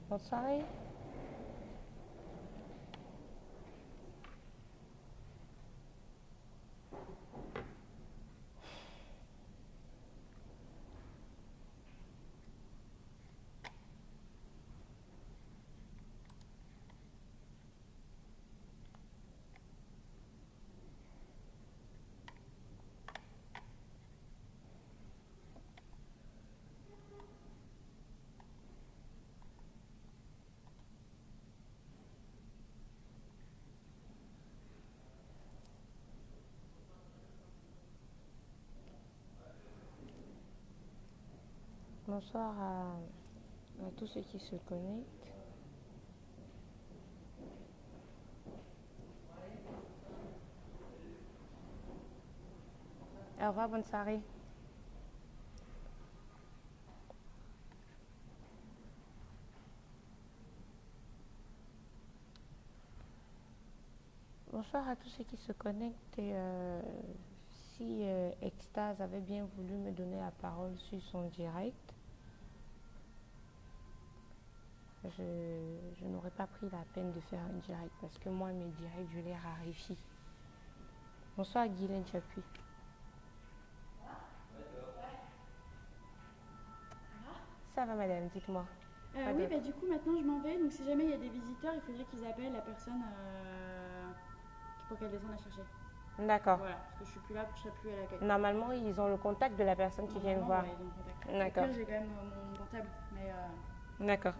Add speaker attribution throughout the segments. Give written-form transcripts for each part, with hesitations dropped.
Speaker 1: Bonne soirée. Bonsoir à tous ceux qui se connectent. Au revoir, bonne soirée. Bonsoir à tous ceux qui se connectent. Et, si Extase avait bien voulu me donner la parole sur son direct, je n'aurais pas pris la peine de faire un direct parce que moi, mes directs, je les raréfie. Bonsoir Guylaine Chapuis. Ça va madame, dites-moi.
Speaker 2: Oui, bah, du coup, maintenant je m'en vais. Donc, si jamais il y a des visiteurs, il faudrait qu'ils appellent la personne pour qu'elle descende la chercher.
Speaker 1: D'accord.
Speaker 2: Voilà, parce que je suis plus là, je serai plus à l'accueil.
Speaker 1: Normalement, ils ont le contact de la personne qui vient me voir.
Speaker 2: Ouais, ils ont le contact.
Speaker 1: D'accord.
Speaker 2: Au pire, j'ai quand même mon portable. Mais
Speaker 1: D'accord.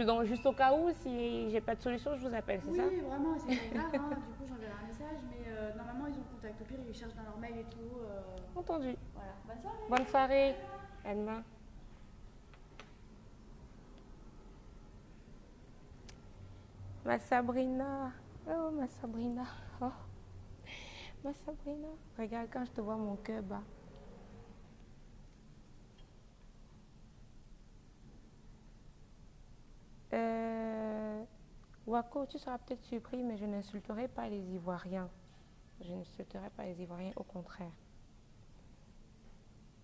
Speaker 1: Donc, juste au cas où, si j'ai pas de solution, je vous appelle, c'est
Speaker 2: oui,
Speaker 1: ça?
Speaker 2: vraiment, c'est pas grave. Hein. Du coup, j'enverrai un message. Mais normalement, ils ont le contact. Au pire, ils cherchent dans leur mail et tout.
Speaker 1: Entendu.
Speaker 2: Voilà. Bonne soirée.
Speaker 1: Bonne soirée. À demain. Ma Sabrina. Oh, ma Sabrina. Oh, ma Sabrina. Regarde quand je te vois, mon cœur bat. Wako, tu seras peut-être surpris, mais je n'insulterai pas les Ivoiriens. Je n'insulterai pas les Ivoiriens, au contraire.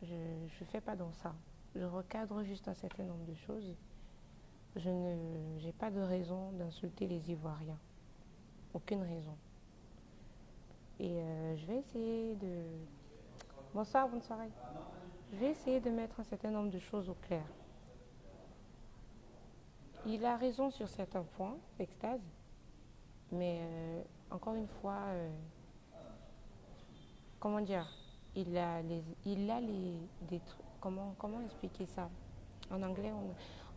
Speaker 1: Je ne fais pas dans ça. Je recadre juste un certain nombre de choses. Je n'ai pas de raison d'insulter les Ivoiriens. Aucune raison. Et je vais essayer de... Bonsoir, bonne soirée. Je vais essayer de mettre un certain nombre de choses au clair. Il a raison sur certains points, Extase, mais encore une fois, comment dire, comment expliquer ça? En anglais,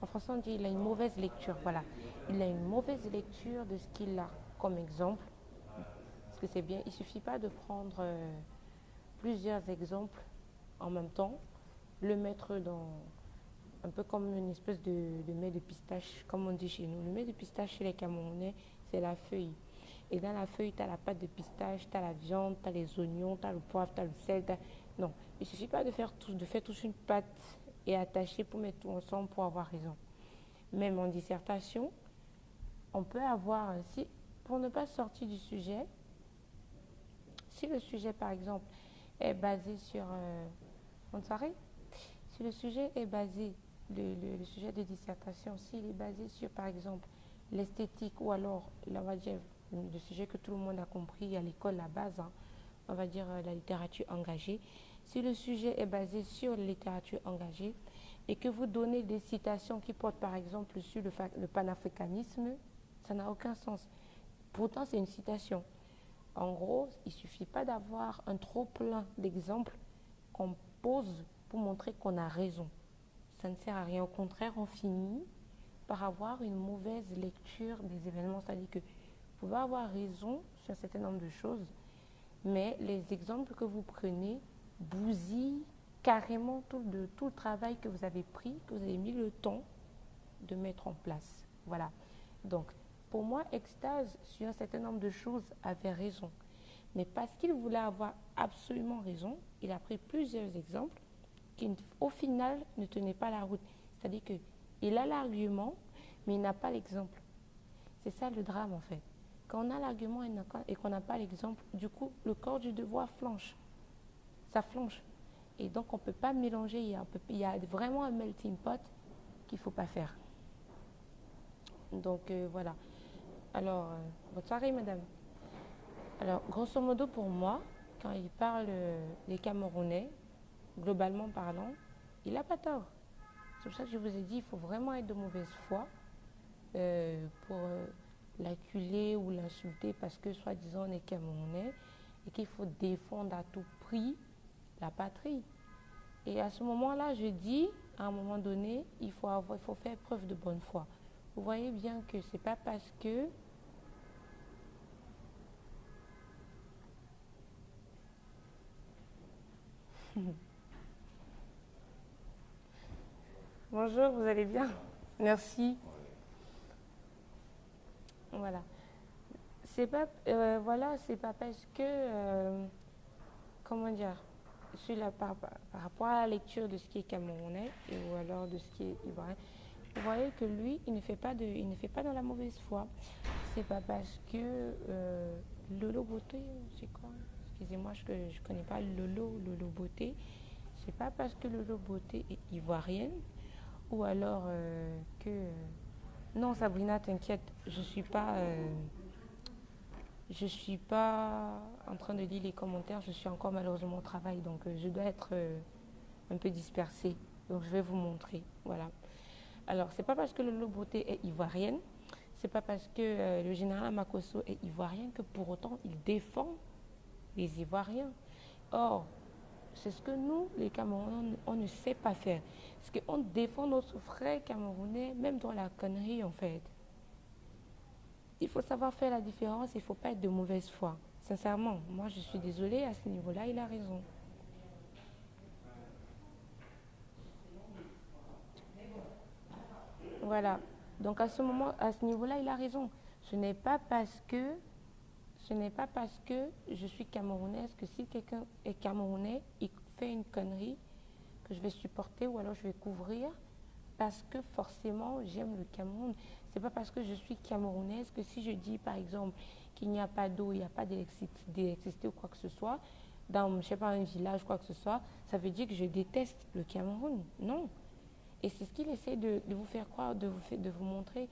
Speaker 1: en français, on dit il a une mauvaise lecture. Voilà, il a une mauvaise lecture de ce qu'il a comme exemple. Parce que c'est bien, il suffit pas de prendre plusieurs exemples en même temps, le mettre dans un peu comme une espèce de mets de pistache, comme on dit chez nous. Le mets de pistache chez les Camerounais, c'est la feuille. Et dans la feuille, tu as la pâte de pistache, tu as la viande, tu as les oignons, tu as le poivre, tu as le sel. Non, il ne suffit pas de faire tous une pâte et attacher pour mettre tout ensemble pour avoir raison. Même en dissertation, on peut avoir, si, pour ne pas sortir du sujet, si le sujet, par exemple, est basé sur... bonne soirée. Si le sujet est basé, le sujet de dissertation, s'il est basé sur, par exemple, l'esthétique ou alors, on va dire, le sujet que tout le monde a compris à l'école, la base, hein, on va dire la littérature engagée. Si le sujet est basé sur la littérature engagée et que vous donnez des citations qui portent, par exemple, sur le panafricanisme, ça n'a aucun sens. Pourtant, c'est une citation. En gros, il ne suffit pas d'avoir un trop plein d'exemples qu'on pose pour montrer qu'on a raison. Ça ne sert à rien. Au contraire, on finit par avoir une mauvaise lecture des événements. C'est-à-dire que vous pouvez avoir raison sur un certain nombre de choses, mais les exemples que vous prenez bousillent carrément tout le travail que vous avez pris, que vous avez mis le temps de mettre en place. Voilà. Donc, pour moi, Extase, sur un certain nombre de choses, avait raison. Mais parce qu'il voulait avoir absolument raison, il a pris plusieurs exemples qui, au final, ne tenaient pas la route. C'est-à-dire qu'il a l'argument, mais il n'a pas l'exemple. C'est ça le drame, en fait. Quand on a l'argument et qu'on n'a pas l'exemple, du coup, le corps du devoir flanche. Ça flanche. Et donc, on ne peut pas mélanger. Il y a vraiment un melting pot qu'il ne faut pas faire. Donc voilà. Alors, bonne soirée, madame. Alors, grosso modo, pour moi, quand il parle des Camerounais, globalement parlant, il n'a pas tort. C'est pour ça que je vous ai dit, il faut vraiment être de mauvaise foi pour l'acculer ou l'insulter parce que, soi-disant, on est Camerounais et qu'il faut défendre à tout prix la patrie. Et à ce moment-là, je dis, à un moment donné, il faut faire preuve de bonne foi. Vous voyez bien que c'est pas parce que bonjour, vous allez bien? Merci. Voilà. C'est pas, voilà, c'est pas parce que, comment dire, par rapport à la lecture de ce qui est camerounais ou alors de ce qui est ivoirien, vous voyez que lui, il ne fait pas dans la mauvaise foi. C'est pas parce que Lolo Beauté, c'est quoi? Excusez-moi, je ne connais pas Lolo Beauté. C'est pas parce que Lolo Beauté est ivoirienne ou alors non, Sabrina, t'inquiète, je suis pas en train de lire les commentaires, je suis encore malheureusement au travail, donc je dois être un peu dispersée. Donc je vais vous montrer. Voilà. Alors, c'est pas parce que Lolo Beauté est ivoirienne, c'est pas parce que le général Makosso est ivoirien que pour autant il défend les Ivoiriens. Or, c'est ce que nous, les Camerounais, on ne sait pas faire. C'est qu'on défend notre frère camerounais, même dans la connerie en fait. Il faut savoir faire la différence, il ne faut pas être de mauvaise foi. Sincèrement, moi je suis désolée, à ce niveau-là, il a raison. Voilà. Donc à ce moment, à ce niveau-là, il a raison. Ce n'est pas parce que ce n'est pas parce que je suis camerounaise que si quelqu'un est camerounais, il fait une connerie que je vais supporter ou alors je vais couvrir parce que forcément j'aime le Cameroun. C'est pas parce que je suis camerounaise que si je dis par exemple qu'il n'y a pas d'eau, il n'y a pas d'électricité ou quoi que ce soit, dans je sais pas, un village, quoi que ce soit, ça veut dire que je déteste le Cameroun. Non. Et c'est ce qu'il essaie de vous faire croire, de vous montrer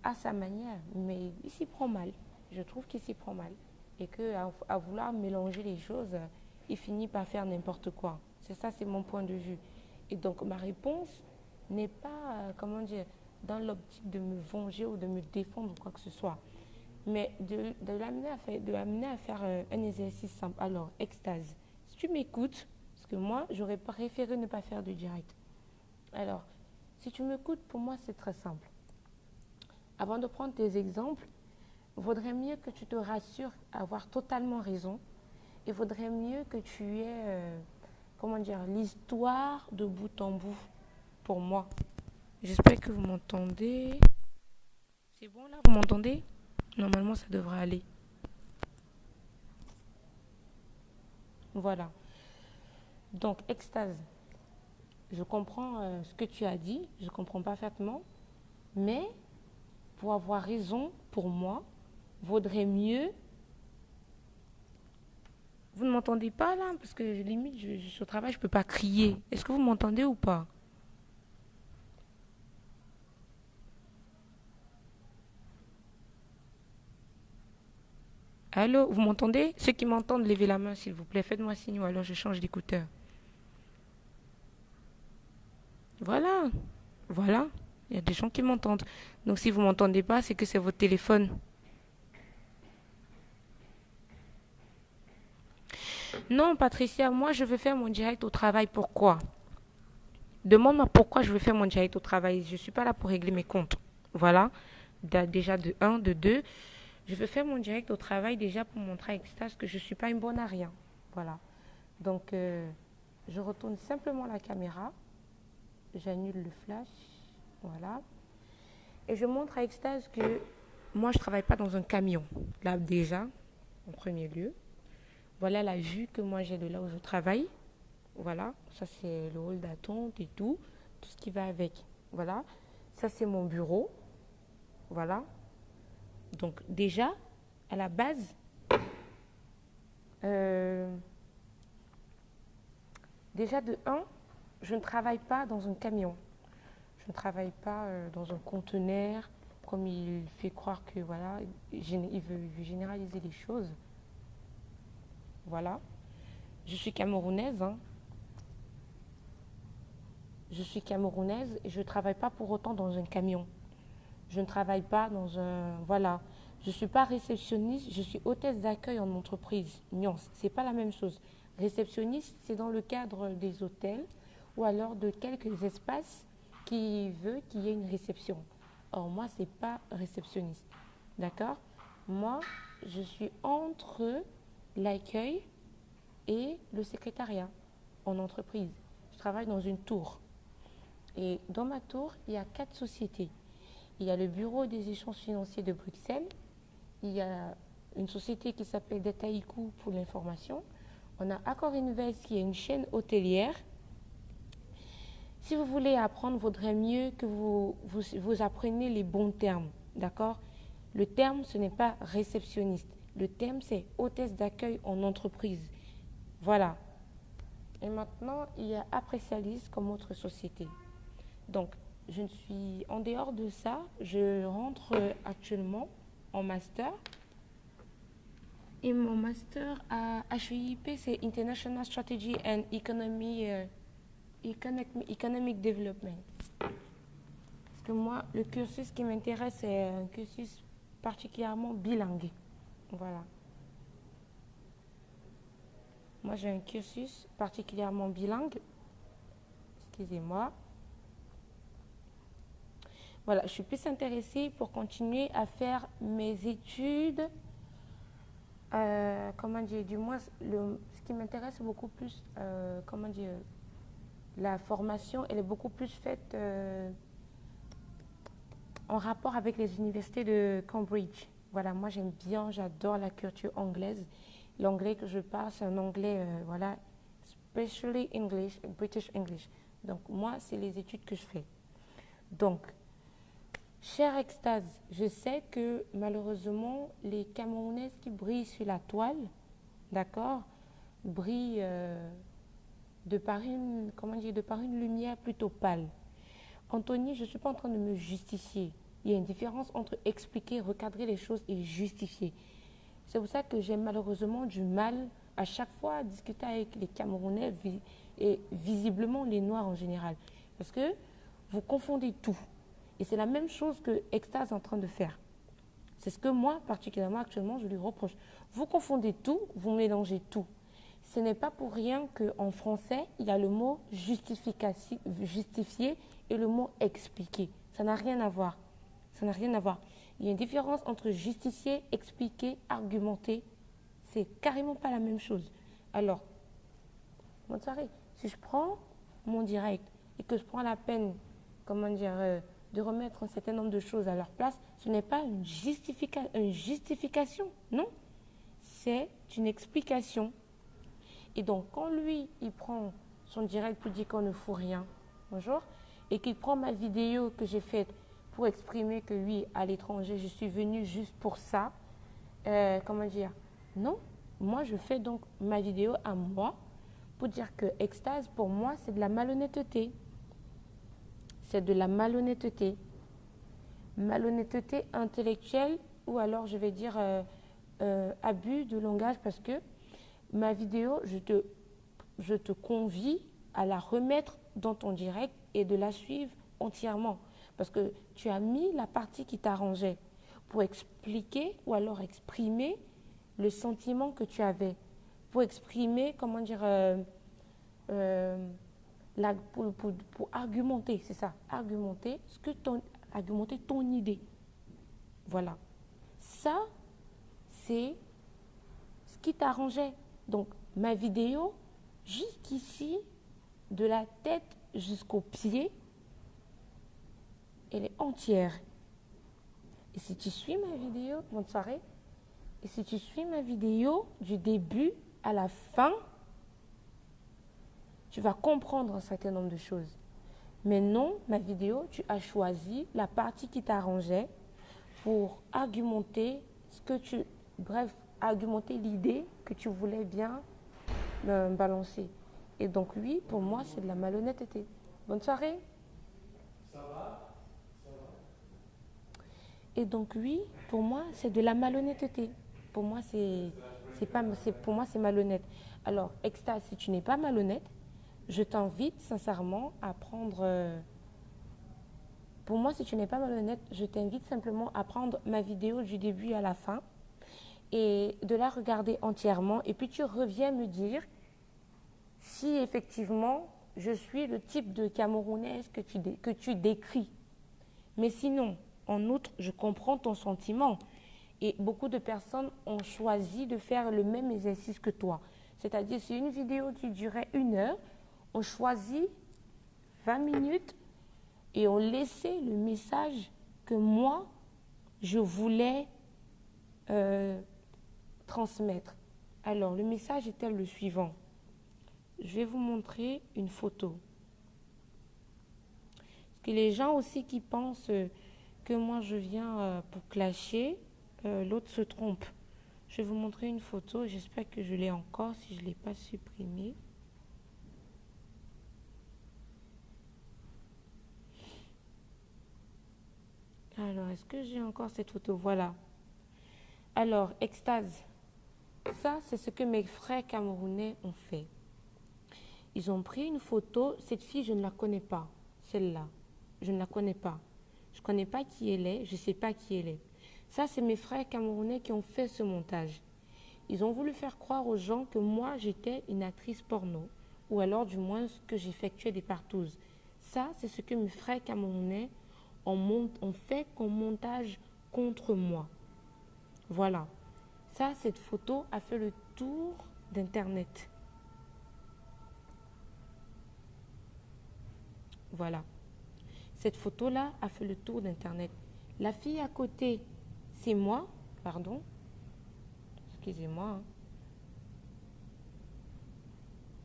Speaker 1: à sa manière. Mais il s'y prend mal. Je trouve qu'il s'y prend mal. Et qu'à vouloir mélanger les choses, il finit par faire n'importe quoi. C'est ça, c'est mon point de vue. Et donc ma réponse n'est pas, comment dire, dans l'optique de me venger ou de me défendre ou quoi que ce soit. Mais de l'amener à faire un exercice simple. Alors, extase. Si tu m'écoutes, parce que moi, j'aurais préféré ne pas faire de direct. Alors, si tu m'écoutes, pour moi, c'est très simple. Avant de prendre tes exemples, il vaudrait mieux que tu te rassures à avoir totalement raison. Il vaudrait mieux que tu aies, comment dire, l'histoire de bout en bout pour moi. J'espère que vous m'entendez. C'est bon là, vous m'entendez? Normalement, ça devrait aller. Voilà. Donc, extase. Je comprends ce que tu as dit, je comprends parfaitement, mais pour avoir raison, pour moi, vaudrait mieux. Vous ne m'entendez pas là? Parce que limite, je suis au travail, je ne peux pas crier. Est-ce que vous m'entendez ou pas? Allô, vous m'entendez? Ceux qui m'entendent, levez la main, s'il vous plaît. Faites-moi signe ou alors je change d'écouteur. Voilà, voilà. Il y a des gens qui m'entendent. Donc si vous ne m'entendez pas, c'est que c'est votre téléphone. Non, Patricia, moi je veux faire mon direct au travail. Pourquoi? Demande-moi pourquoi je veux faire mon direct au travail. Je ne suis pas là pour régler mes comptes. Voilà. Déjà de un, de 2. Je veux faire mon direct au travail déjà pour montrer à Extase que je ne suis pas une bonne à rien. Voilà. Donc, je retourne simplement la caméra. J'annule le flash. Voilà. Et je montre à Extase que moi, je ne travaille pas dans un camion. Là, déjà, en premier lieu. Voilà la vue que moi j'ai de là où je travaille. Voilà. Ça, c'est le hall d'attente et tout. Tout ce qui va avec. Voilà. Ça, c'est mon bureau. Voilà. Donc, déjà, à la base, déjà de un, je ne travaille pas dans un camion. Je ne travaille pas dans un conteneur. comme il fait croire que voilà, il veut généraliser les choses. Voilà. Je suis camerounaise, hein. Je suis camerounaise et je ne travaille pas pour autant dans un camion. Je ne travaille pas dans un... Voilà. Je ne suis pas réceptionniste, je suis hôtesse d'accueil en entreprise. Non, ce n'est pas la même chose. Réceptionniste, c'est dans le cadre des hôtels ou alors de quelques espaces qui veulent qu'il y ait une réception. Or, moi, ce n'est pas réceptionniste. D'accord? Moi, je suis entre l'accueil et le secrétariat en entreprise. Je travaille dans une tour. Et dans ma tour, il y a 4 sociétés. Il y a le Bureau des échanges financiers de Bruxelles. Il y a une société qui s'appelle Dataiku pour l'information. On a Accor Invest qui est une chaîne hôtelière. Si vous voulez apprendre, il vaudrait mieux que vous appreniez les bons termes. D'accord? Le terme, ce n'est pas réceptionniste. Le terme, c'est hôtesse d'accueil en entreprise. Voilà. Et maintenant, il y a Aprecialis comme autre société. Donc, je ne suis en dehors de ça, je rentre actuellement en master. Et mon master à HEIP, c'est International Strategy and Economic Development. Parce que moi, le cursus qui m'intéresse, c'est un cursus particulièrement bilingue. Voilà. Moi, j'ai un cursus particulièrement bilingue. Excusez-moi. Voilà, je suis plus intéressée pour continuer à faire mes études. Comment dire, du moins, ce qui m'intéresse beaucoup plus, comment dire, la formation, elle est beaucoup plus faite en rapport avec les universités de Cambridge. Voilà, moi j'aime bien, j'adore la culture anglaise. L'anglais que je parle, c'est un anglais, voilà, especially English, British English. Donc moi, c'est les études que je fais. Donc, chère Extase, je sais que malheureusement, les Camerounaises qui brillent sur la toile, d'accord, brillent de par une, comment dire, de par une lumière plutôt pâle. Anthony, je ne suis pas en train de me justifier. Il y a une différence entre expliquer, recadrer les choses et justifier. C'est pour ça que j'ai malheureusement du mal à chaque fois à discuter avec les Camerounais et visiblement les Noirs en général. Parce que vous confondez tout. Et c'est la même chose que Extase est en train de faire. C'est ce que moi, particulièrement actuellement, je lui reproche. Vous confondez tout, vous mélangez tout. Ce n'est pas pour rien qu'en français, il y a le mot justifier et le mot expliquer. Ça n'a rien à voir. Ça n'a rien à voir. Il y a une différence entre justifier, expliquer, argumenter. C'est carrément pas la même chose. Alors, bonne soirée. Si je prends mon direct et que je prends la peine, comment dire, de remettre un certain nombre de choses à leur place, ce n'est pas une justification, non. C'est une explication. Et donc, quand lui, il prend son direct pour dire qu'on ne fout rien, bonjour, et qu'il prend ma vidéo que j'ai faite pour exprimer que oui, à l'étranger, je suis venue juste pour ça, comment dire, non, moi, je fais donc ma vidéo à moi pour dire que Extase, pour moi, c'est de la malhonnêteté. C'est de la malhonnêteté. Malhonnêteté intellectuelle ou alors, je vais dire, abus de langage parce que ma vidéo, je te convie à la remettre dans ton direct et de la suivre entièrement. Parce que tu as mis la partie qui t'arrangeait pour expliquer ou alors exprimer le sentiment que tu avais. Pour exprimer, comment dire, pour argumenter, c'est ça, argumenter argumenter ton idée. Voilà. Ça, c'est ce qui t'arrangeait. Donc, ma vidéo, jusqu'ici, de la tête jusqu'aux pieds, elle est entière. Et si tu suis ma vidéo, bonne soirée, et si tu suis ma vidéo du début à la fin, tu vas comprendre un certain nombre de choses. Mais non, ma vidéo, tu as choisi la partie qui t'arrangeait pour argumenter argumenter l'idée que tu voulais bien balancer. Et donc, oui, pour moi, c'est de la malhonnêteté. Bonne soirée. Ça va. Et donc oui, pour moi, c'est de la malhonnêteté. Pour moi, pour moi, c'est malhonnête. Alors, Extase, si tu n'es pas malhonnête, je t'invite sincèrement à prendre... pour moi, si tu n'es pas malhonnête, je t'invite simplement à prendre ma vidéo du début à la fin et de la regarder entièrement. Et puis, tu reviens me dire si effectivement, je suis le type de Camerounaise que tu décris. Mais sinon, en outre, je comprends ton sentiment. Et beaucoup de personnes ont choisi de faire le même exercice que toi. C'est-à-dire, si une vidéo qui durait 1 heure, on choisit 20 minutes et on laissait le message que moi, je voulais transmettre. Alors, le message était le suivant. Je vais vous montrer une photo. Parce que les gens aussi qui pensent que moi, je viens pour clasher, l'autre se trompe. Je vais vous montrer une photo. J'espère que je l'ai encore si je ne l'ai pas supprimée. Alors, est-ce que j'ai encore cette photo? Voilà. Alors, Extase. Ça, c'est ce que mes frères camerounais ont fait. Ils ont pris une photo. Cette fille, je ne la connais pas. Celle-là. Je ne la connais pas. Je ne connais pas qui elle est. Je ne sais pas qui elle est. Ça, c'est mes frères camerounais qui ont fait ce montage. Ils ont voulu faire croire aux gens que moi, j'étais une actrice porno. Ou alors, du moins, que j'effectuais des partous. Ça, c'est ce que mes frères camerounais ont fait comme montage contre moi. Voilà. Ça, cette photo a fait le tour d'Internet. Voilà. Cette photo-là a fait le tour d'Internet. La fille à côté, c'est moi. Pardon. Excusez-moi. Hein.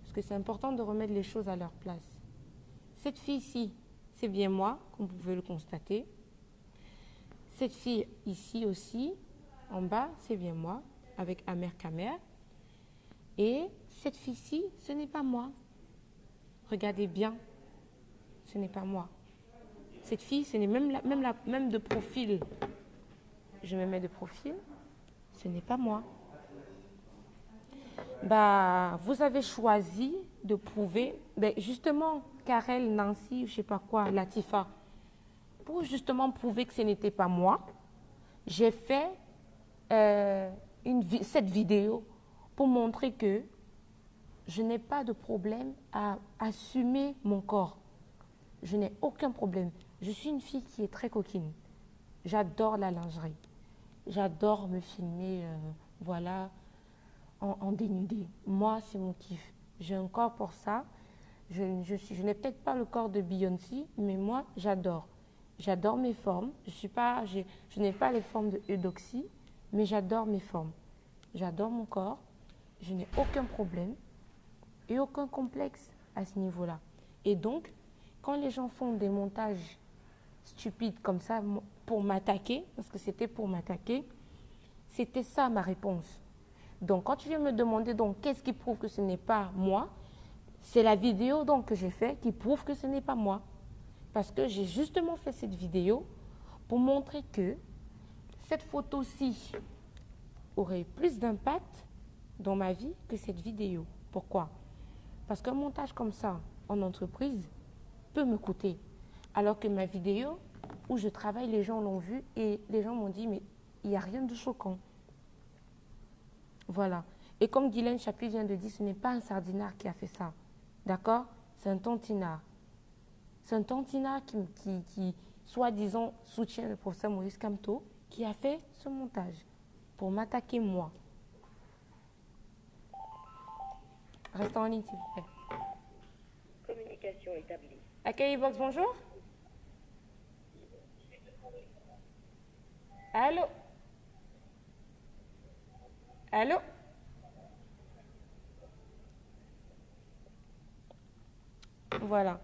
Speaker 1: Parce que c'est important de remettre les choses à leur place. Cette fille-ci, c'est bien moi, comme vous pouvez le constater. Cette fille ici aussi, en bas, c'est bien moi, avec Amer Kamer. Et cette fille-ci, ce n'est pas moi. Regardez bien, ce n'est pas moi. Cette fille, ce n'est même de profil. Je me mets de profil, ce n'est pas moi. Bah, vous avez choisi de prouver, justement, Karel, Nancy, je ne sais pas quoi, Latifa, pour justement prouver que ce n'était pas moi, j'ai fait cette vidéo pour montrer que je n'ai pas de problème à assumer mon corps. Je n'ai aucun problème. Je suis une fille qui est très coquine. J'adore la lingerie. J'adore me filmer, voilà, en dénudé. Moi, c'est mon kiff. J'ai un corps pour ça. Je n'ai peut-être pas le corps de Beyoncé, mais moi, j'adore. J'adore mes formes. Je n'ai pas les formes de Eudoxie, mais j'adore mes formes. J'adore mon corps. Je n'ai aucun problème et aucun complexe à ce niveau-là. Et donc, quand les gens font des montages stupides comme ça pour m'attaquer, parce que c'était pour m'attaquer, c'était ça ma réponse. Donc, quand tu viens me demander donc qu'est-ce qui prouve que ce n'est pas moi, c'est la vidéo donc que j'ai faite qui prouve que ce n'est pas moi. Parce que j'ai justement fait cette vidéo pour montrer que cette photo-ci aurait plus d'impact dans ma vie que cette vidéo. Pourquoi? Parce qu'un montage comme ça en entreprise peut me coûter. Alors que ma vidéo où je travaille, les gens l'ont vue et les gens m'ont dit mais il n'y a rien de choquant. Voilà. Et comme Guylaine Chapuis vient de dire, ce n'est pas un sardinard qui a fait ça. D'accord? C'est un tantinard. C'est un tantinard qui soi-disant, soutient le professeur Maurice Kamto, qui a fait ce montage pour m'attaquer moi. Restez en ligne, s'il vous plaît.
Speaker 3: Communication établie.
Speaker 1: Accueil Box, bonjour. Allô? Allô? Voilà.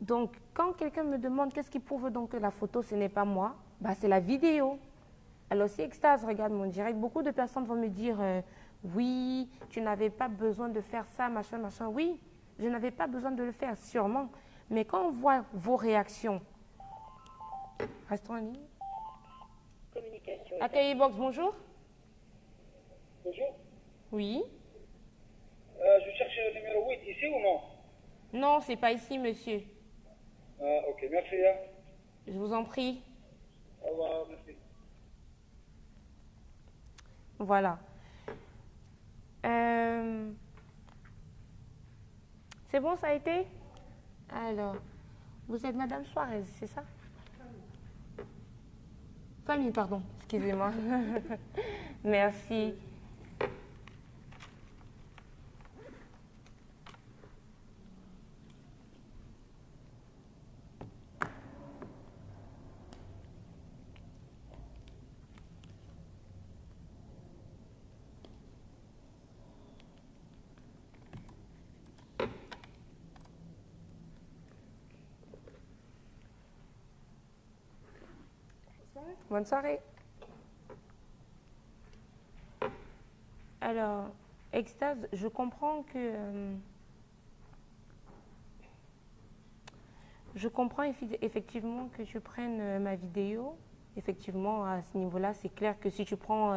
Speaker 1: Donc, quand quelqu'un me demande qu'est-ce qui prouve donc que la photo, ce n'est pas moi, bah, c'est la vidéo. Alors, si Extase regarde mon direct, beaucoup de personnes vont me dire oui, tu n'avais pas besoin de faire ça, machin, machin. Oui, je n'avais pas besoin de le faire, sûrement. Mais quand on voit vos réactions Restons en ligne.
Speaker 3: Communication.
Speaker 1: Accueil box, bonjour.
Speaker 4: Bonjour.
Speaker 1: Oui.
Speaker 4: Je cherche le numéro 8 ici ou non?
Speaker 1: Non, c'est pas ici, monsieur.
Speaker 4: Ah, ok, merci. Hein.
Speaker 1: Je vous en prie.
Speaker 4: Au revoir, merci.
Speaker 1: Voilà. C'est bon, ça a été? Alors, vous êtes Madame Suarez, c'est ça? Famille, pardon, excusez-moi. Merci. Bonne soirée. Alors, Extase, je comprends que... je comprends effectivement que tu prennes ma vidéo. Effectivement, à ce niveau-là, c'est clair que si tu prends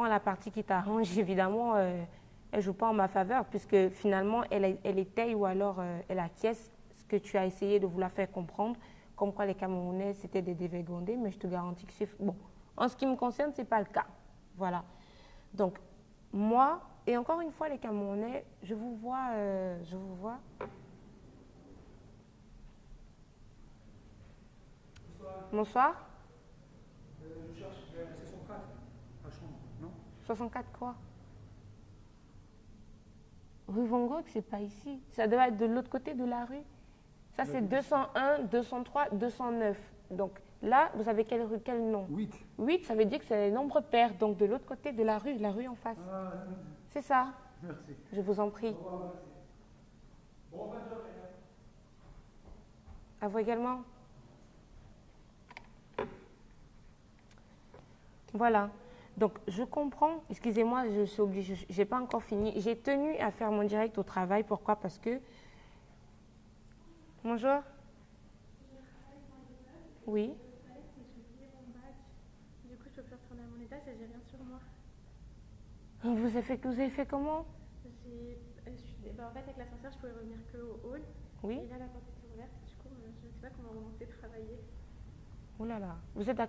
Speaker 1: la partie qui t'arrange, évidemment, elle ne joue pas en ma faveur, puisque finalement, elle étaye ou alors elle acquiesce ce que tu as essayé de vouloir faire comprendre, comme quoi les Camerounais, c'était des dévergondés, mais je te garantis que c'est... Bon, en ce qui me concerne, ce n'est pas le cas. Voilà. Donc, moi, et encore une fois, les Camerounais, je vous vois... Bonsoir.
Speaker 5: Je cherche vers 64, à chambre, non?
Speaker 1: 64 quoi? Rue Van Gogh, c'est pas ici. Ça doit être de l'autre côté de la rue. Ça, c'est 201, 203, 209. Donc là, vous avez quelle rue, quel nom?
Speaker 5: 8.
Speaker 1: 8, ça veut dire que c'est les nombres pairs. Donc de l'autre côté de la rue en face.
Speaker 5: Ah,
Speaker 1: C'est ça.
Speaker 5: merci.
Speaker 1: Je vous en prie.
Speaker 5: Au revoir, merci. Bon,
Speaker 1: À vous également. Voilà. Donc, je comprends. Excusez-moi, je suis obligée. Je n'ai pas encore fini. J'ai tenu à faire mon direct au travail. Pourquoi? Parce que... Bonjour. Oui.
Speaker 6: Du coup, je peux plus retourner à mon étage et j'ai rien sur moi.
Speaker 1: Vous avez fait comment?
Speaker 6: En fait, avec l'ascenseur, je pouvais revenir que au hall.
Speaker 1: Oui.
Speaker 6: Et là, la porte est ouverte. Du coup, je ne sais pas comment remonter travailler.
Speaker 1: Oh là là. Vous êtes à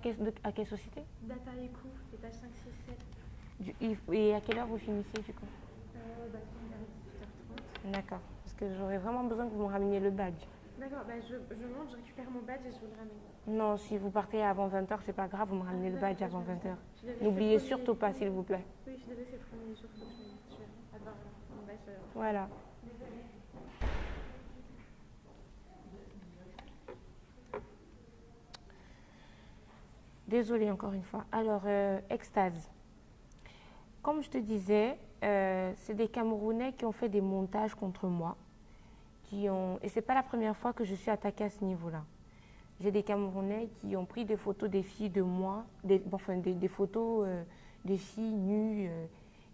Speaker 1: quelle société?
Speaker 6: Data Eco, étage 5, 6, 7.
Speaker 1: Et à quelle heure vous finissez du coup?
Speaker 6: Bah, vers 18h30.
Speaker 1: D'accord. Parce que j'aurais vraiment besoin que vous me rameniez le badge.
Speaker 6: D'accord, bah, je monte, je récupère mon badge et je vous le ramène.
Speaker 1: Non, si vous partez avant 20h, c'est pas grave, vous me ramenez le badge avant 20h.
Speaker 6: N'oubliez
Speaker 1: N'oubliez surtout pas, s'il vous plaît.
Speaker 6: Oui, je suis désolée, c'est le premier jour que je vais avoir mon badge.
Speaker 1: Voilà. Désolée encore une fois. Alors, Extase. Comme je te disais, c'est des Camerounais qui ont fait des montages contre moi. Et ce n'est pas la première fois que je suis attaquée à ce niveau-là. J'ai des Camerounais qui ont pris des photos des filles de moi, des photos des filles nues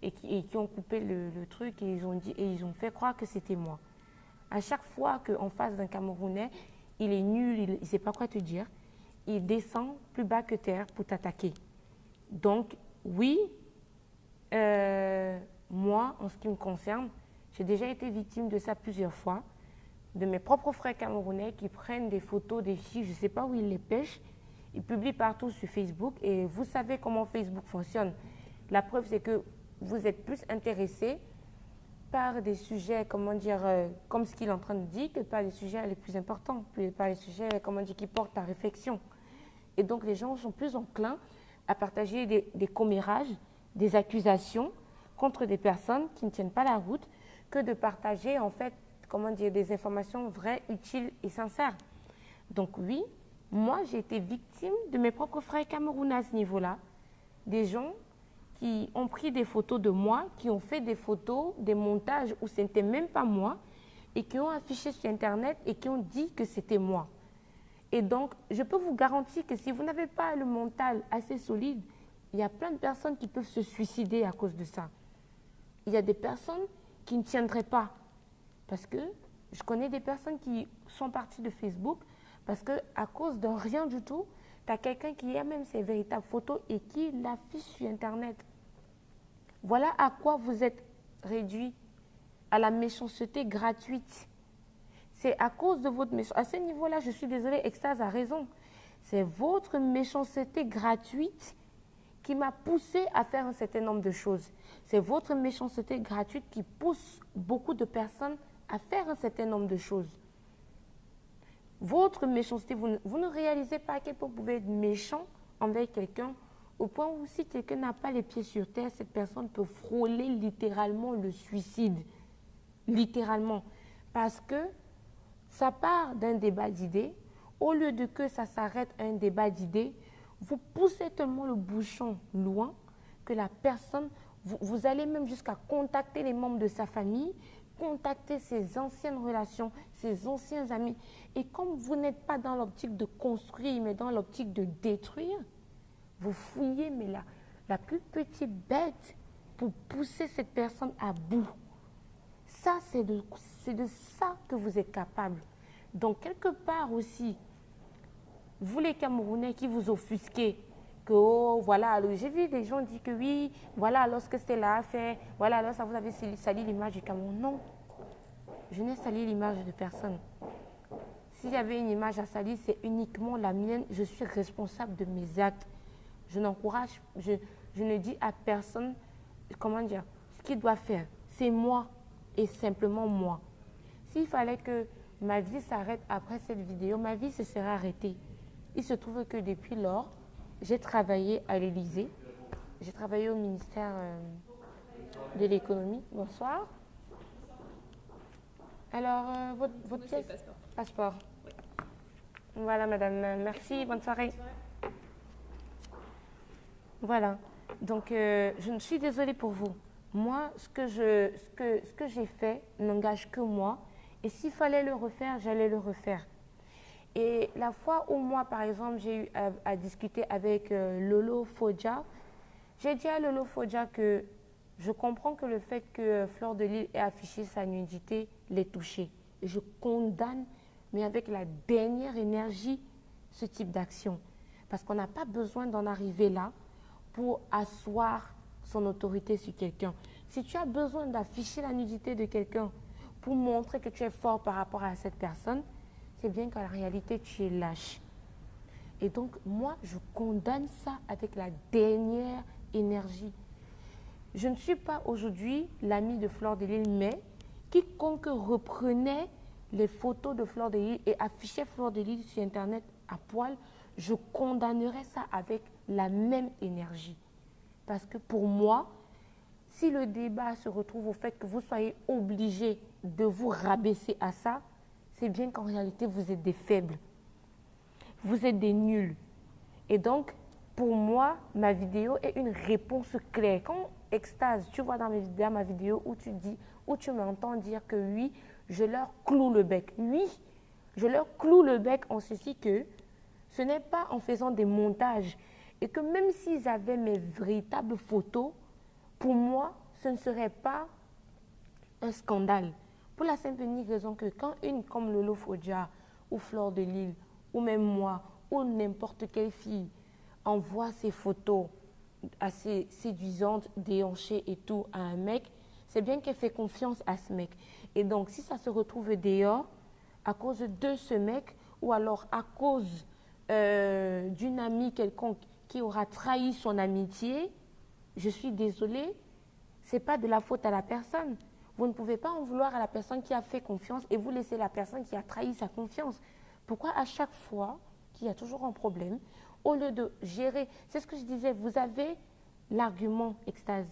Speaker 1: et qui ont coupé le truc et ils ont fait croire que c'était moi. À chaque fois qu'en face d'un Camerounais, il est nul, il ne sait pas quoi te dire, il descend plus bas que terre pour t'attaquer. Donc, oui, moi, en ce qui me concerne, j'ai déjà été victime de ça plusieurs fois, de mes propres frères camerounais qui prennent des photos des filles, je ne sais pas où ils les pêchent, ils publient partout sur Facebook et vous savez comment Facebook fonctionne. La preuve, c'est que vous êtes plus intéressés par des sujets, comment dire, comme ce qu'il est en train de dire, que par les sujets les plus importants, par les sujets, comment dire, qui portent à réflexion. Et donc, les gens sont plus enclins à partager des commérages, des accusations contre des personnes qui ne tiennent pas la route, que de partager, en fait, comment dire, des informations vraies, utiles et sincères. Donc oui, moi, j'ai été victime de mes propres frères camerounais à ce niveau-là. Des gens qui ont pris des photos de moi, qui ont fait des photos, des montages où ce n'était même pas moi, et qui ont affiché sur Internet et qui ont dit que c'était moi. Et donc, je peux vous garantir que si vous n'avez pas le mental assez solide, il y a plein de personnes qui peuvent se suicider à cause de ça. Il y a des personnes qui ne tiendraient pas. Parce que je connais des personnes qui sont parties de Facebook Parce qu'à cause de rien du tout, tu as quelqu'un qui a même ses véritables photos et qui l'affiche sur Internet. Voilà à quoi vous êtes réduit, à la méchanceté gratuite. C'est à cause de votre méchanceté. À ce niveau-là, je suis désolée, Extase a raison. C'est votre méchanceté gratuite qui m'a poussé à faire un certain nombre de choses. C'est votre méchanceté gratuite qui pousse beaucoup de personnes à faire un certain nombre de choses. Votre méchanceté, vous ne réalisez pas à quel point vous pouvez être méchant envers quelqu'un, au point où si quelqu'un n'a pas les pieds sur terre, cette personne peut frôler littéralement le suicide. Littéralement. Parce que ça part d'un débat d'idées. Au lieu de que ça s'arrête à un débat d'idées, vous poussez tellement le bouchon loin que la personne, vous allez même jusqu'à contacter les membres de sa famille, contacter ses anciennes relations, ses anciens amis. Et comme vous n'êtes pas dans l'optique de construire, mais dans l'optique de détruire, vous fouillez mais la plus petite bête pour pousser cette personne à bout. Ça, c'est de ça que vous êtes capable. Donc, quelque part aussi, vous les Camerounais qui vous offusquez, que oh, voilà, j'ai vu des gens dire que oui, voilà, lorsque c'était là à faire, voilà, alors ça vous avez sali l'image du Cameroun. Non, je n'ai sali l'image de personne. S'il y avait une image à salir, c'est uniquement la mienne. Je suis responsable de mes actes. Je n'encourage, je ne dis à personne, comment dire, ce qu'il doit faire. C'est moi et simplement moi. S'il fallait que ma vie s'arrête après cette vidéo, ma vie se serait arrêtée. Il se trouve que depuis lors, j'ai travaillé à l'Élysée. J'ai travaillé au ministère de l'économie. Bonsoir. Alors, votre pièce? Passeport. Oui. Voilà, madame. Merci. Bonne soirée. Voilà. Donc, je ne suis désolée pour vous. Moi, ce que j'ai fait n'engage que moi. Et s'il fallait le refaire, j'allais le refaire. Et la fois où moi, par exemple, j'ai eu à discuter avec Lolo Fodja, j'ai dit à Lolo Fodja que je comprends que le fait que Fleur de Lys ait affiché sa nudité l'ait touché. Et je condamne, mais avec la dernière énergie, ce type d'action. Parce qu'on n'a pas besoin d'en arriver là pour asseoir son autorité sur quelqu'un. Si tu as besoin d'afficher la nudité de quelqu'un pour montrer que tu es fort par rapport à cette personne, c'est bien qu'en réalité, tu es lâche. Et donc, moi, je condamne ça avec la dernière énergie. Je ne suis pas aujourd'hui l'amie de Fleur de Lys, mais quiconque reprenait les photos de Fleur de Lys et affichait Fleur de Lys sur Internet à poil, je condamnerais ça avec la même énergie. Parce que pour moi, si le débat se retrouve au fait que vous soyez obligé de vous rabaisser à ça, c'est bien qu'en réalité, vous êtes des faibles. Vous êtes des nuls. Et donc, pour moi, ma vidéo est une réponse claire. Quand Extase, tu vois dans ma vidéo où tu m'entends dire que oui, je leur cloue le bec. Oui, je leur cloue le bec en ceci que ce n'est pas en faisant des montages. Et que même s'ils avaient mes véritables photos, pour moi, ce ne serait pas un scandale. Pour la simple et unique raison que quand une comme Lolo Fodja ou Fleur de Lys, ou même moi, ou n'importe quelle fille envoie ses photos assez séduisantes, déhanchées et tout à un mec, c'est bien qu'elle fait confiance à ce mec. Et donc, si ça se retrouve dehors, à cause de ce mec, ou alors à cause d'une amie quelconque qui aura trahi son amitié, je suis désolée, ce n'est pas de la faute à la personne. Vous ne pouvez pas en vouloir à la personne qui a fait confiance et vous laisser la personne qui a trahi sa confiance. Pourquoi à chaque fois qu'il y a toujours un problème, au lieu de gérer, c'est ce que je disais, vous avez l'argument Extase,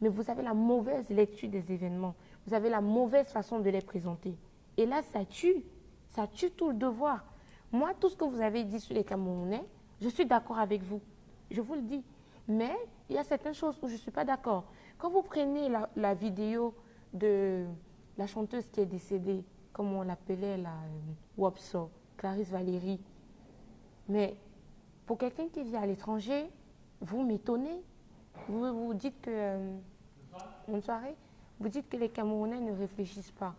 Speaker 1: mais vous avez la mauvaise lecture des événements. Vous avez la mauvaise façon de les présenter. Et là, ça tue tout le devoir. Moi, tout ce que vous avez dit sur les Camerounais, je suis d'accord avec vous. Je vous le dis. Mais il y a certaines choses où je ne suis pas d'accord. Quand vous prenez la vidéo de la chanteuse qui est décédée, comme on l'appelait, la Wapso, Clarisse Valérie, mais pour quelqu'un qui vit à l'étranger, vous m'étonnez. Vous dites que, bonne soirée, vous dites que les Camerounais ne réfléchissent pas.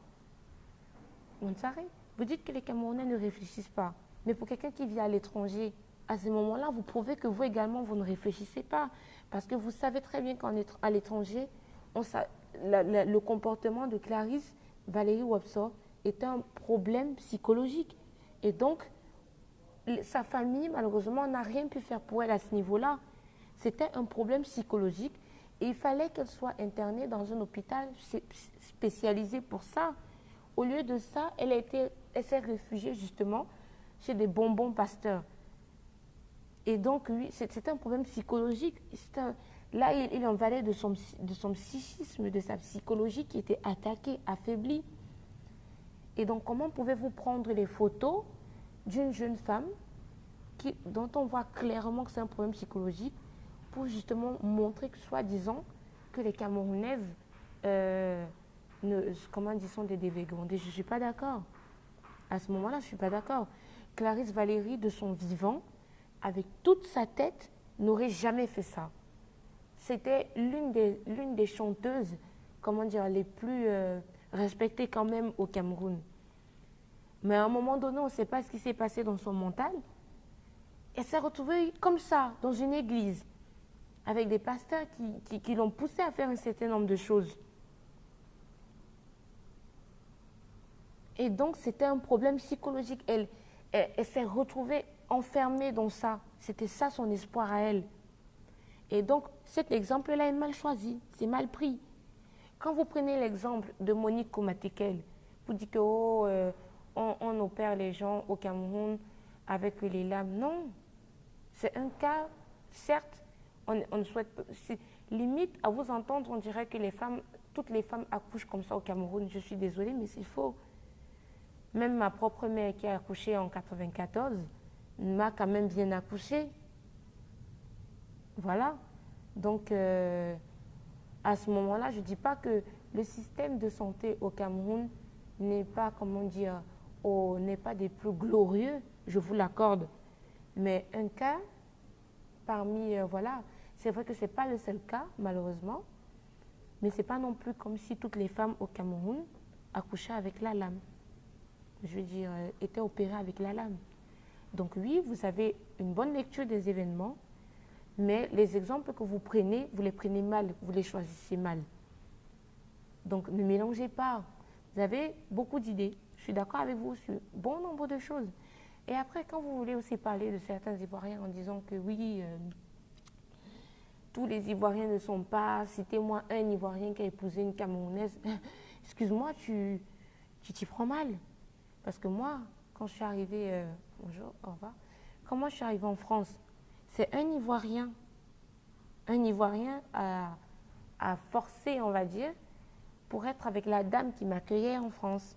Speaker 1: Bonne soirée. Vous dites que les Camerounais ne réfléchissent pas. Mais pour quelqu'un qui vit à l'étranger, à ce moment-là, vous prouvez que vous également, vous ne réfléchissez pas. Parce que vous savez très bien qu'à l'étranger, le comportement de Clarisse Valérie Wapsor est un problème psychologique. Et donc, sa famille, malheureusement, n'a rien pu faire pour elle à ce niveau-là. C'était un problème psychologique et il fallait qu'elle soit internée dans un hôpital spécialisé pour ça. Au lieu de ça, elle s'est réfugiée justement chez des bonbons pasteurs. Et donc, lui, c'était un problème psychologique. Là, il en valait de son psychisme, de sa psychologie qui était attaquée, affaiblie. Et donc, comment pouvez-vous prendre les photos d'une jeune femme dont on voit clairement que c'est un problème psychologique pour justement montrer que, soi-disant, que les Camerounaises sont des dévégondés. Je ne suis pas d'accord. À ce moment-là, je ne suis pas d'accord. Clarisse Valérie, de son vivant, avec toute sa tête, n'aurait jamais fait ça. C'était l'une des chanteuses, les plus respectées quand même au Cameroun. Mais à un moment donné, on ne sait pas ce qui s'est passé dans son mental. Elle s'est retrouvée comme ça, dans une église, avec des pasteurs qui l'ont poussée à faire un certain nombre de choses. Et donc, c'était un problème psychologique. Elle s'est retrouvée enfermée dans ça. C'était ça son espoir à elle. Et donc, cet exemple-là est mal choisi, c'est mal pris. Quand vous prenez l'exemple de Monique Komatekel, vous dites que on opère les gens au Cameroun avec les lames. Non, c'est un cas, certes, on ne souhaite pas. Limite, à vous entendre, on dirait que toutes les femmes accouchent comme ça au Cameroun. Je suis désolée, mais c'est faux. Même ma propre mère qui a accouché en 1994 m'a quand même bien accouché. Voilà. Donc, à ce moment-là, je ne dis pas que le système de santé au Cameroun n'est pas, n'est pas des plus glorieux, je vous l'accorde. Mais un cas parmi, c'est vrai que ce n'est pas le seul cas, malheureusement, mais ce n'est pas non plus comme si toutes les femmes au Cameroun accouchaient avec la lame. Je veux dire, étaient opérées avec la lame. Donc oui, vous avez une bonne lecture des événements, mais les exemples que vous les prenez mal, vous les choisissez mal. Donc ne mélangez pas. Vous avez beaucoup d'idées. Je suis d'accord avec vous sur bon nombre de choses. Et après, quand vous voulez aussi parler de certains Ivoiriens en disant que oui, tous les Ivoiriens ne sont pas, citez-moi un Ivoirien qui a épousé une Camerounaise, excuse-moi, tu t'y prends mal. Parce que moi, quand je suis arrivée, bonjour, au revoir, quand moi je suis arrivée en France, c'est un Ivoirien a forcé, on va dire, pour être avec la dame qui m'accueillait en France.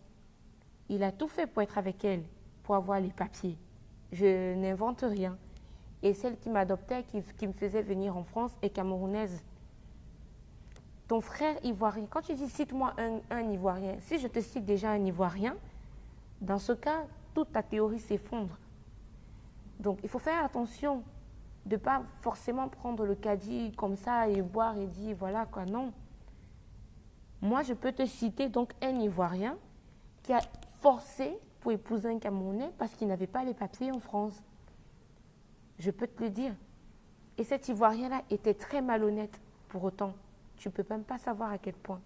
Speaker 1: Il a tout fait pour être avec elle, pour avoir les papiers. Je n'invente rien. Et celle qui m'adoptait, qui me faisait venir en France, est camerounaise. Ton frère ivoirien, quand tu dis cite-moi un Ivoirien, si je te cite déjà un Ivoirien, dans ce cas, toute ta théorie s'effondre. Donc, il faut faire attention de ne pas forcément prendre le caddie comme ça et boire et dire voilà quoi, non. Moi, je peux te citer donc un Ivoirien qui a forcé pour épouser un Camerounais parce qu'il n'avait pas les papiers en France. Je peux te le dire. Et cet Ivoirien-là était très malhonnête pour autant. Tu ne peux même pas savoir à quel point.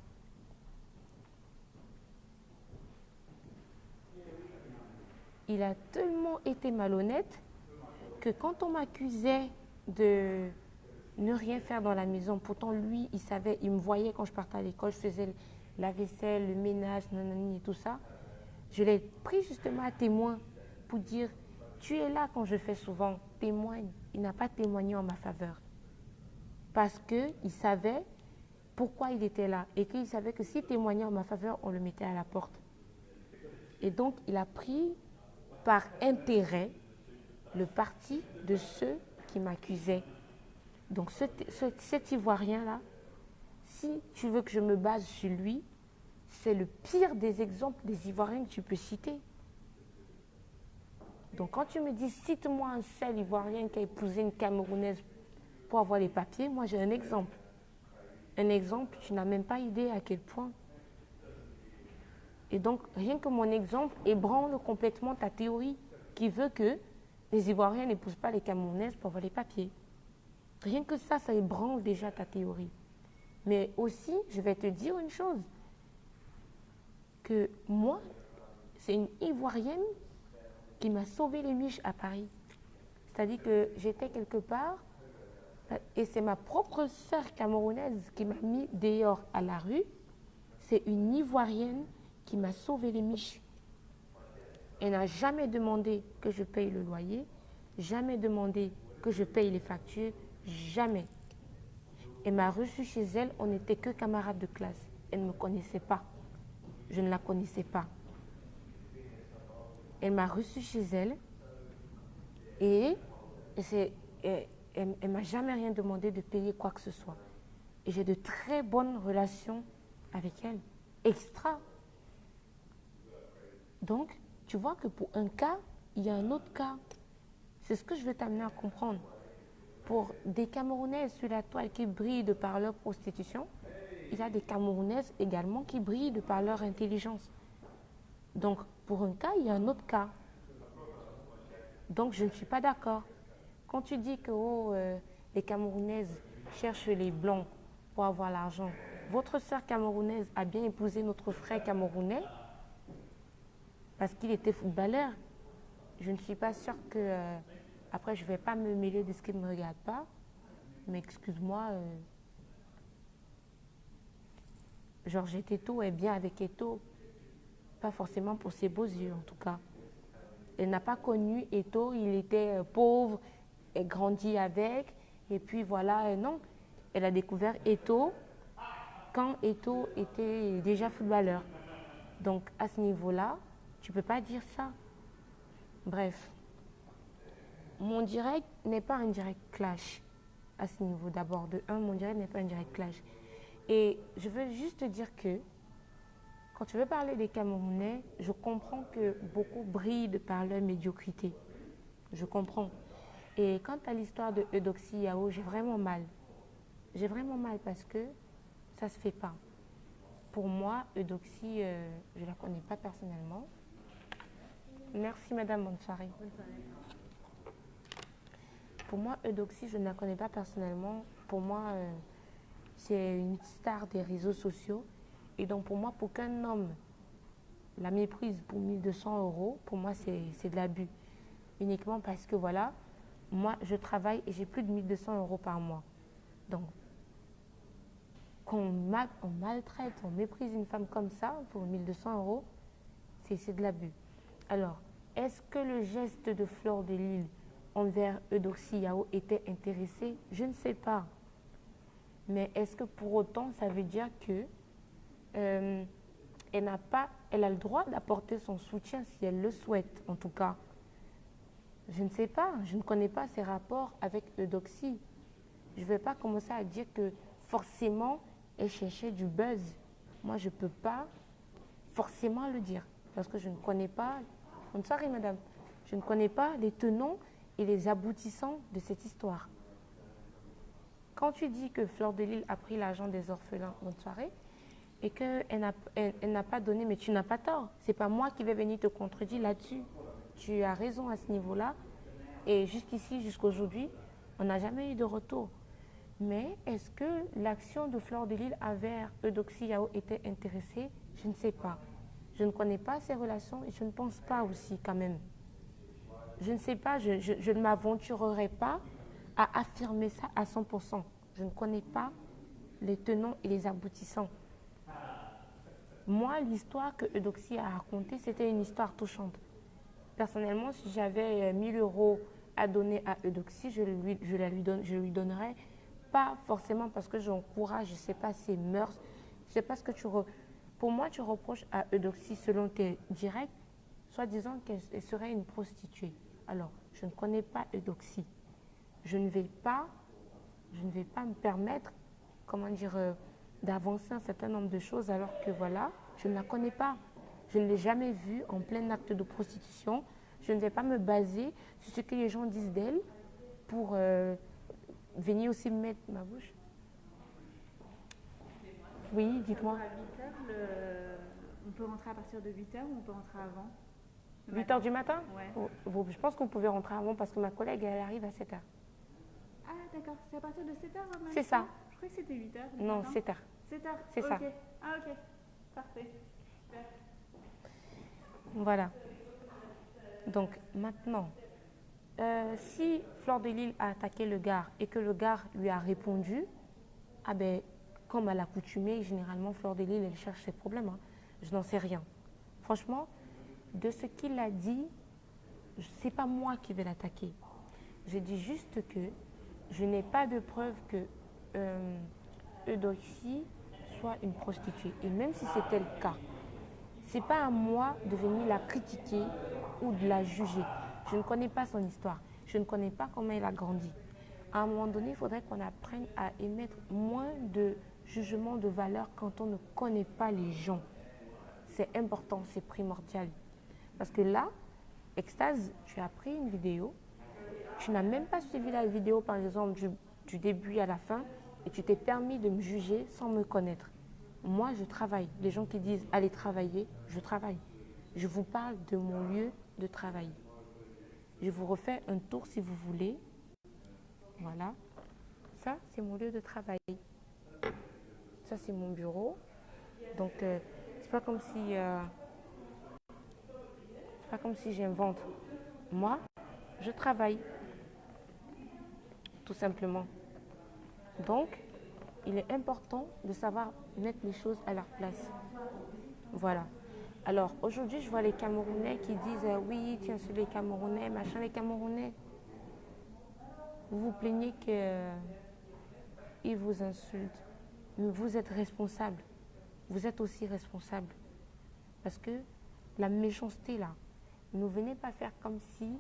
Speaker 1: Il a tellement été malhonnête que quand on m'accusait de ne rien faire dans la maison, pourtant lui, il savait, il me voyait quand je partais à l'école, je faisais la vaisselle, le ménage, nanani et tout ça. Je l'ai pris justement à témoin pour dire, tu es là quand je fais souvent, témoigne. Il n'a pas témoigné en ma faveur. Parce qu'il savait pourquoi il était là et qu'il savait que s'il témoignait en ma faveur, on le mettait à la porte. Et donc, il a pris par intérêt le parti de ceux qui m'accusaient. Donc cet Ivoirien-là, si tu veux que je me base sur lui, c'est le pire des exemples des Ivoiriens que tu peux citer. Donc quand tu me dis, cite-moi un seul Ivoirien qui a épousé une Camerounaise pour avoir les papiers, moi j'ai un exemple. Un exemple, tu n'as même pas idée à quel point. Et donc, rien que mon exemple ébranle complètement ta théorie. qui veut que les Ivoiriens n'épousent pas les Camerounaises pour avoir les papiers. Rien que ça ébranle déjà ta théorie. Mais aussi, je vais te dire une chose, que moi, c'est une Ivoirienne qui m'a sauvé les miches à Paris. C'est-à-dire que j'étais quelque part, et c'est ma propre sœur camerounaise qui m'a mis dehors à la rue. C'est une Ivoirienne qui m'a sauvé les miches. Elle n'a jamais demandé que je paye le loyer, jamais demandé que je paye les factures, jamais. Elle m'a reçue chez elle, on n'était que camarades de classe. Elle ne me connaissait pas. Je ne la connaissais pas. Elle m'a reçue chez elle et elle ne m'a jamais rien demandé de payer quoi que ce soit. Et j'ai de très bonnes relations avec elle, extra. Donc, tu vois que pour un cas, il y a un autre cas. C'est ce que je veux t'amener à comprendre. Pour des Camerounaises sur la toile qui brillent de par leur prostitution, il y a des Camerounaises également qui brillent de par leur intelligence. Donc, pour un cas, il y a un autre cas. Donc, je ne suis pas d'accord. Quand tu dis que les Camerounaises cherchent les Blancs pour avoir l'argent, votre sœur camerounaise a bien épousé notre frère camerounais parce qu'il était footballeur. Je ne suis pas sûre que... après, je ne vais pas me mêler de ce qui ne me regarde pas, mais excuse-moi, Georgette Eto est bien avec Eto, pas forcément pour ses beaux yeux en tout cas. Elle n'a pas connu Eto, il était pauvre, elle grandit avec, et puis voilà, non. Elle a découvert Eto quand Eto était déjà footballeur. Donc à ce niveau-là, tu ne peux pas dire ça. Bref, mon direct n'est pas un direct clash à ce niveau d'abord. De un, mon direct n'est pas un direct clash. Et je veux juste te dire que quand tu veux parler des Camerounais, je comprends que beaucoup brillent de par leur médiocrité. Je comprends. Et quant à l'histoire de Eudoxie Yao, j'ai vraiment mal. J'ai vraiment mal parce que ça ne se fait pas. Pour moi, Eudoxie, je ne la connais pas personnellement. Merci madame, bonne soirée.
Speaker 2: Bonne soirée.
Speaker 1: Pour moi, Eudoxie, je ne la connais pas personnellement. Pour moi, c'est une star des réseaux sociaux. Et donc pour moi, pour qu'un homme la méprise pour 1200 €, pour moi, c'est de l'abus. Uniquement parce que voilà, moi, je travaille et j'ai plus de 1200 € par mois. Donc, on maltraite, on méprise une femme comme ça pour 1200 €, c'est de l'abus. Alors, est-ce que le geste de Fleur de Lys envers Eudoxie Yao était intéressé? Je ne sais pas. Mais est-ce que pour autant, ça veut dire que elle a le droit d'apporter son soutien si elle le souhaite, en tout cas? Je ne sais pas, je ne connais pas ses rapports avec Eudoxie. Je ne vais pas commencer à dire que forcément, elle cherchait du buzz. Moi, je ne peux pas forcément le dire, parce que je ne connais pas... Bonne soirée, madame. Je ne connais pas les tenants et les aboutissants de cette histoire. Quand tu dis que Fleur de Lys a pris l'argent des orphelins, bonne soirée, et qu'elle n'a pas donné, mais tu n'as pas tort. Ce n'est pas moi qui vais venir te contredire là-dessus. Tu as raison à ce niveau-là. Et jusqu'ici, jusqu'aujourd'hui, on n'a jamais eu de retour. Mais est-ce que l'action de Fleur de Lys envers Eudoxie Yao était intéressée? Je ne sais pas. Je ne connais pas ces relations et je ne pense pas aussi quand même. Je ne sais pas, je ne m'aventurerai pas à affirmer ça à 100%. Je ne connais pas les tenants et les aboutissants. Moi, l'histoire que Eudoxie a racontée, c'était une histoire touchante. Personnellement, si j'avais 1000 € à donner à Eudoxie, je lui donnerais pas forcément parce que j'encourage, je ne sais pas, ses mœurs, je ne sais pas ce que Pour moi, tu reproches à Eudoxie, selon tes directs, soi-disant qu'elle serait une prostituée. Alors, je ne connais pas Eudoxie. Je ne vais pas me permettre, comment dire, d'avancer un certain nombre de choses alors que voilà, je ne la connais pas. Je ne l'ai jamais vue en plein acte de prostitution. Je ne vais pas me baser sur ce que les gens disent d'elle pour venir aussi me mettre ma bouche. Oui, dites-moi.
Speaker 2: À 8h, on peut rentrer à partir de 8h ou on peut rentrer avant?
Speaker 1: 8 heures du matin?
Speaker 2: Ouais.
Speaker 1: Je pense que vous pouvez rentrer avant parce que ma collègue, elle arrive à 7 heures.
Speaker 2: Ah, d'accord. C'est à partir de 7h maintenant?
Speaker 1: C'est ça.
Speaker 2: Je croyais que c'était 8h.
Speaker 1: Non, 7 heures.
Speaker 2: 7h.
Speaker 1: C'est ça.
Speaker 2: Ah, ok. Parfait. Super.
Speaker 1: Voilà. Donc maintenant, si Fleur de Lys a attaqué le gars et que le gars lui a répondu, ah ben, comme à l'accoutumée, généralement Fleur de Lys, elle cherche ses problèmes. Hein. Je n'en sais rien. Franchement, de ce qu'il a dit, ce n'est pas moi qui vais l'attaquer. Je dis juste que je n'ai pas de preuve que Eudoxie soit une prostituée. Et même si c'était le cas, ce n'est pas à moi de venir la critiquer ou de la juger. Je ne connais pas son histoire. Je ne connais pas comment elle a grandi. À un moment donné, il faudrait qu'on apprenne à émettre moins de jugement de valeur quand on ne connaît pas les gens. C'est important, c'est primordial. Parce que là, Extase, tu as pris une vidéo, tu n'as même pas suivi la vidéo, par exemple, du début à la fin, et tu t'es permis de me juger sans me connaître. Moi, je travaille. Les gens qui disent « allez travailler », je travaille. Je vous parle de mon lieu de travail. Je vous refais un tour si vous voulez. Voilà. Ça, c'est mon lieu de travail. Ça, c'est mon bureau. Donc, c'est pas comme si j'invente. Moi, je travaille. Tout simplement. Donc, il est important de savoir mettre les choses à leur place. Voilà. Alors, aujourd'hui, je vois les Camerounais qui disent « oui, tiens, sur les Camerounais, machin, les Camerounais. » Vous vous plaignez qu'ils vous insultent. Mais vous êtes responsable. Vous êtes aussi responsable. Parce que la méchanceté, là, ne venez pas faire comme si